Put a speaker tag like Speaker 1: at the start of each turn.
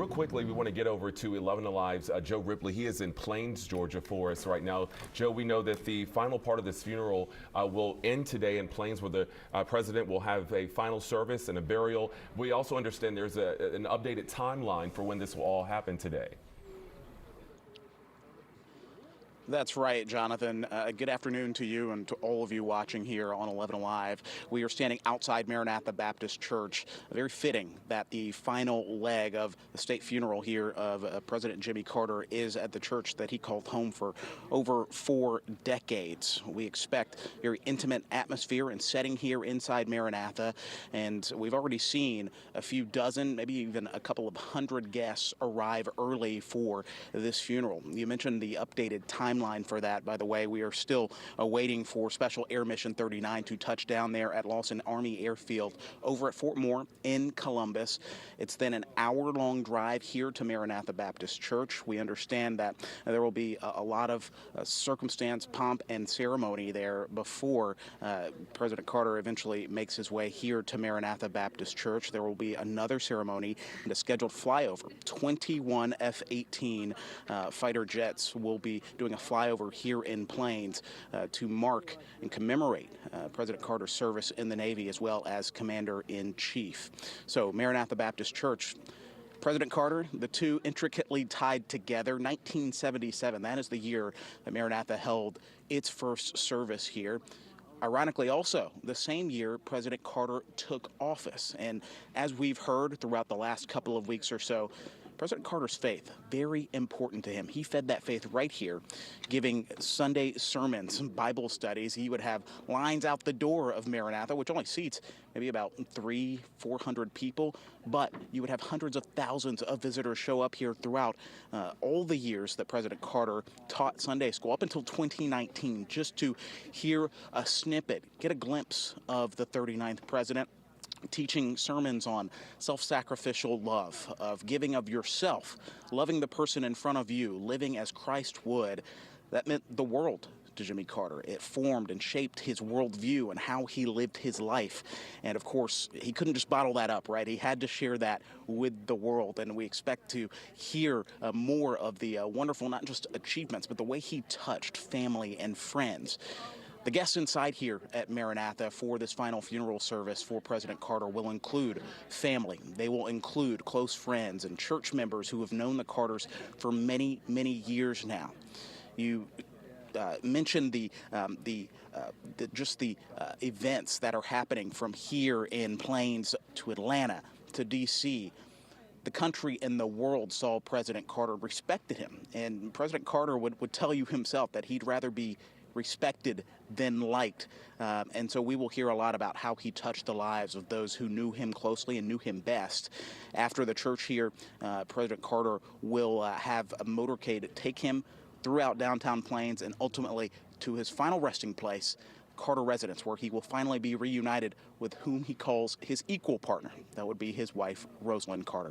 Speaker 1: Real quickly, we want to get over to 11 Alive's Joe Ripley. He is in Plains, Georgia for us right now. Joe, we know that the final part of this funeral will end today in Plains, where the president will have a final service and a burial. We also understand there's an updated timeline for when this will all happen today.
Speaker 2: That's right, Jonathan. Good afternoon to you and to all of you watching here on 11 Alive. We are standing outside Maranatha Baptist Church. Very fitting that the final leg of the state funeral here of President Jimmy Carter is at the church that he called home for over 4 decades. We expect a very intimate atmosphere and setting here inside Maranatha, and we've already seen a few dozen, maybe even a couple of hundred guests arrive early for this funeral. You mentioned the updated timeline for that. By the way, we are still waiting for Special Air Mission 39 to touch down there at Lawson Army Airfield over at Fort Moore in Columbus. It's then an hour-long drive here to Maranatha Baptist Church. We understand that there will be a lot of circumstance, pomp, and ceremony there before President Carter eventually makes his way here to Maranatha Baptist Church. There will be another ceremony and a scheduled flyover. 21 F-18 fighter jets will be doing a flyover here in Plains to mark and commemorate President Carter's service in the Navy as well as Commander-in-Chief. So Maranatha Baptist Church, President Carter, the two intricately tied together. 1977, that is the year that Maranatha held its first service here. Ironically, also, the same year President Carter took office. And as we've heard throughout the last couple of weeks or so, President Carter's faith, very important to him. He fed that faith right here, giving Sunday sermons, Bible studies. He would have lines out the door of Maranatha, which only seats maybe about 300-400 people, but you would have hundreds of thousands of visitors show up here throughout all the years that President Carter taught Sunday school, up until 2019, just to hear a snippet, get a glimpse of the 39th president, teaching sermons on self-sacrificial love, of giving of yourself, loving the person in front of you, living as Christ would. That meant the world to Jimmy Carter. It formed and shaped his worldview and how he lived his life. And of course, he couldn't just bottle that up, right? He had to share that with the world. And we expect to hear more of the wonderful, not just achievements, but the way he touched family and friends. The guests inside here at Maranatha for this final funeral service for President Carter will include family. They will include close friends and church members who have known the Carters for many, many years now. You mentioned the events that are happening from here in Plains to Atlanta to D.C. The country and the world saw President Carter, respected him, and President Carter would tell you himself that he'd rather be respected than liked. And so we will hear a lot about how he touched the lives of those who knew him closely and knew him best. After the church here, President Carter will have a motorcade take him throughout downtown Plains and ultimately to his final resting place, Carter residence, where he will finally be reunited with whom he calls his equal partner. That would be his wife, Rosalind Carter.